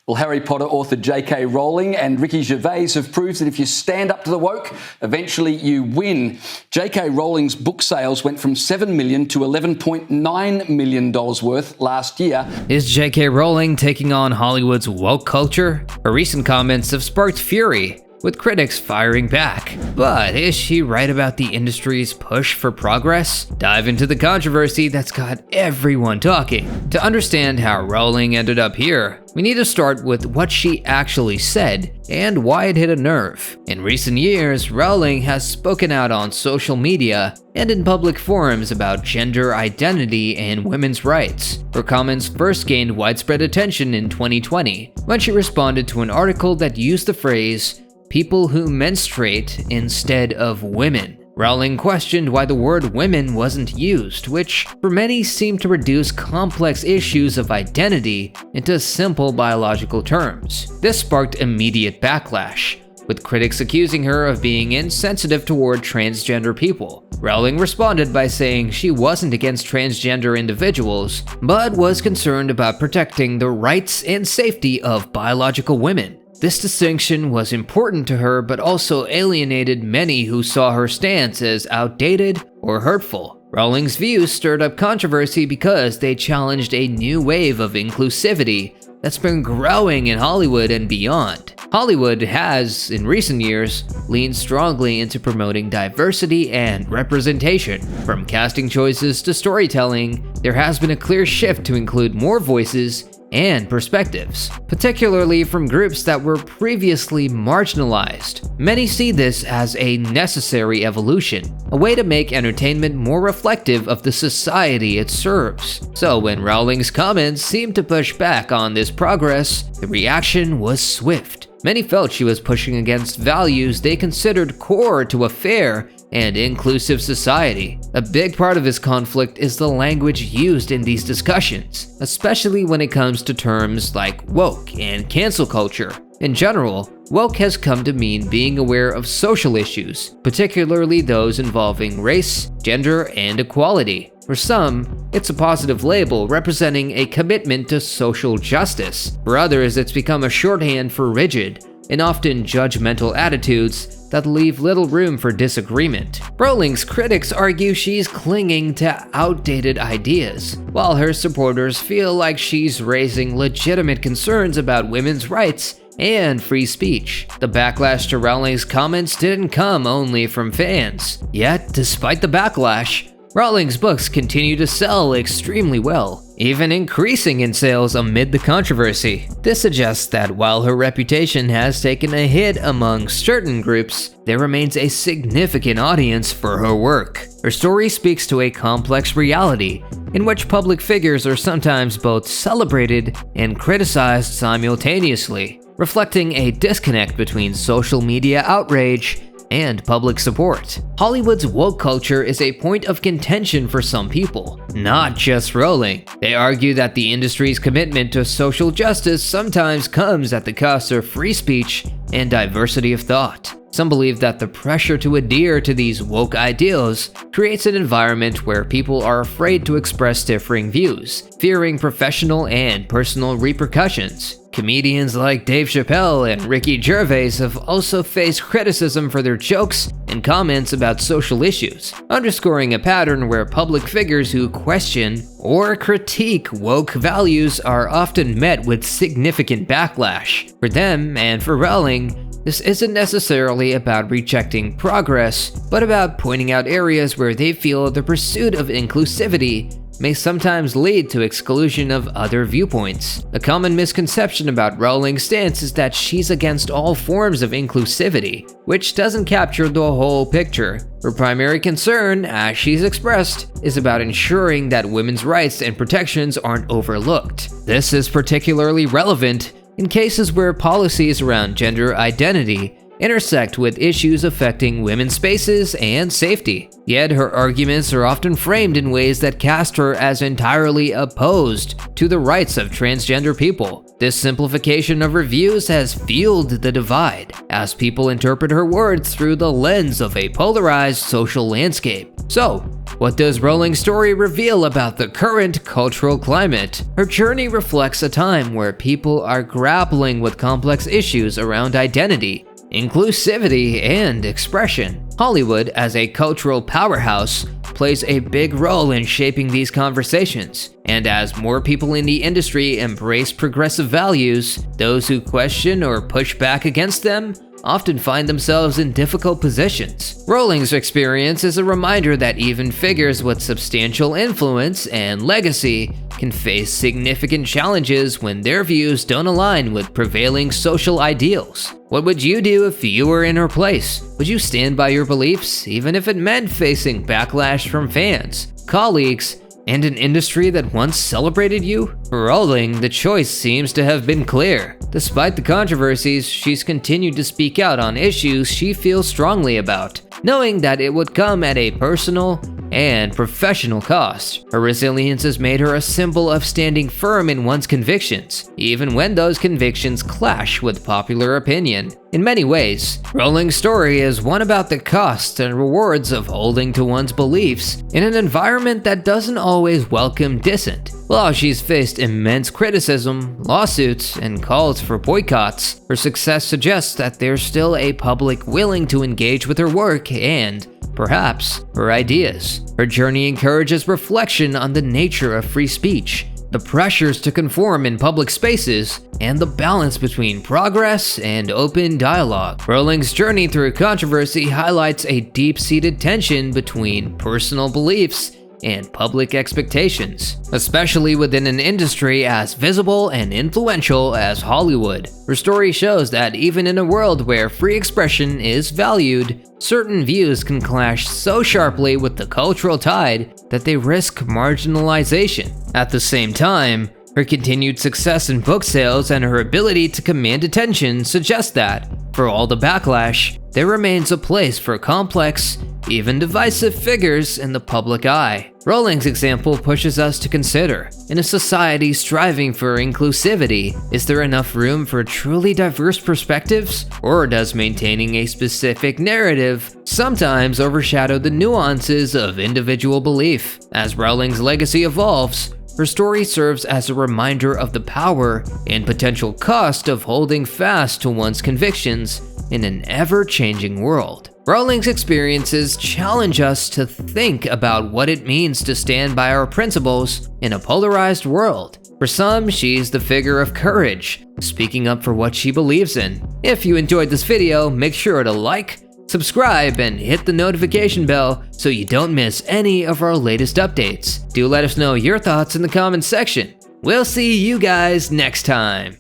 Well, Harry Potter author J.K. Rowling and Ricky Gervais have proved that if you stand up to the woke, eventually you win. J.K. Rowling's book sales went from $7 million to $11.9 million worth last year. Is J.K. Rowling taking on Hollywood's woke culture? Her recent comments have sparked fury, with critics firing back. But is she right about the industry's push for progress? Dive into the controversy that's got everyone talking. To understand how Rowling ended up here, we need to start with what she actually said and why it hit a nerve. In recent years, Rowling has spoken out on social media and in public forums about gender identity and women's rights. Her comments first gained widespread attention in 2020 when she responded to an article that used the phrase, "people who menstruate instead of women." Rowling questioned why the word women wasn't used, which for many seemed to reduce complex issues of identity into simple biological terms. This sparked immediate backlash, with critics accusing her of being insensitive toward transgender people. Rowling responded by saying she wasn't against transgender individuals, but was concerned about protecting the rights and safety of biological women. This distinction was important to her, but also alienated many who saw her stance as outdated or hurtful. Rowling's views stirred up controversy because they challenged a new wave of inclusivity that's been growing in Hollywood and beyond. Hollywood has, in recent years, leaned strongly into promoting diversity and representation. From casting choices to storytelling, there has been a clear shift to include more voices and perspectives, particularly from groups that were previously marginalized. Many see this as a necessary evolution, a way to make entertainment more reflective of the society it serves. So when Rowling's comments seemed to push back on this progress, the reaction was swift. Many felt she was pushing against values they considered core to a fair and inclusive society. A big part of this conflict is the language used in these discussions, especially when it comes to terms like woke and cancel culture. In general, woke has come to mean being aware of social issues, particularly those involving race, gender, and equality. For some, it's a positive label representing a commitment to social justice. For others, it's become a shorthand for rigid and often judgmental attitudes that leave little room for disagreement. Rowling's critics argue she's clinging to outdated ideas, while her supporters feel like she's raising legitimate concerns about women's rights and free speech. The backlash to Rowling's comments didn't come only from fans. Yet, despite the backlash, Rowling's books continue to sell extremely well, even increasing in sales amid the controversy. This suggests that while her reputation has taken a hit among certain groups, there remains a significant audience for her work. Her story speaks to a complex reality in which public figures are sometimes both celebrated and criticized simultaneously, reflecting a disconnect between social media outrage and public support. Hollywood's woke culture is a point of contention for some people, not just Rowling. They argue that the industry's commitment to social justice sometimes comes at the cost of free speech and diversity of thought. Some believe that the pressure to adhere to these woke ideals creates an environment where people are afraid to express differing views, fearing professional and personal repercussions. Comedians like Dave Chappelle and Ricky Gervais have also faced criticism for their jokes and comments about social issues, underscoring a pattern where public figures who question or critique woke values are often met with significant backlash. For them and for Rowling, this isn't necessarily about rejecting progress, but about pointing out areas where they feel the pursuit of inclusivity may sometimes lead to exclusion of other viewpoints. A common misconception about Rowling's stance is that she's against all forms of inclusivity, which doesn't capture the whole picture. Her primary concern, as she's expressed, is about ensuring that women's rights and protections aren't overlooked. This is particularly relevant in cases where policies around gender identity intersect with issues affecting women's spaces and safety. Yet her arguments are often framed in ways that cast her as entirely opposed to the rights of transgender people. This simplification of her views has fueled the divide, as people interpret her words through the lens of a polarized social landscape. So, what does Rowling's story reveal about the current cultural climate? Her journey reflects a time where people are grappling with complex issues around identity, inclusivity, and expression. Hollywood, as a cultural powerhouse, plays a big role in shaping these conversations. And as more people in the industry embrace progressive values, those who question or push back against them often find themselves in difficult positions. Rowling's experience is a reminder that even figures with substantial influence and legacy can face significant challenges when their views don't align with prevailing social ideals. What would you do if you were in her place? Would you stand by your beliefs, even if it meant facing backlash from fans, colleagues, and an industry that once celebrated you? For Rowling, the choice seems to have been clear. Despite the controversies, she's continued to speak out on issues she feels strongly about, knowing that it would come at a personal and professional cost. Her resilience has made her a symbol of standing firm in one's convictions, even when those convictions clash with popular opinion. In many ways, Rowling's story is one about the costs and rewards of holding to one's beliefs in an environment that doesn't always welcome dissent. While she's faced immense criticism, lawsuits, and calls for boycotts, her success suggests that there's still a public willing to engage with her work and, perhaps, her ideas. Her journey encourages reflection on the nature of free speech, the pressures to conform in public spaces, and the balance between progress and open dialogue. Rowling's journey through controversy highlights a deep-seated tension between personal beliefs and public expectations, especially within an industry as visible and influential as Hollywood. Her story shows that even in a world where free expression is valued, certain views can clash so sharply with the cultural tide that they risk marginalization. At the same time, her continued success in book sales and her ability to command attention suggest that, for all the backlash, there remains a place for complex, even divisive figures in the public eye. Rowling's example pushes us to consider, in a society striving for inclusivity, is there enough room for truly diverse perspectives? Or does maintaining a specific narrative sometimes overshadow the nuances of individual belief? As Rowling's legacy evolves, her story serves as a reminder of the power and potential cost of holding fast to one's convictions in an ever-changing world. Rowling's experiences challenge us to think about what it means to stand by our principles in a polarized world. For some, she's the figure of courage, speaking up for what she believes in. If you enjoyed this video, make sure to like, subscribe, and hit the notification bell so you don't miss any of our latest updates. Do let us know your thoughts in the comments section. We'll see you guys next time.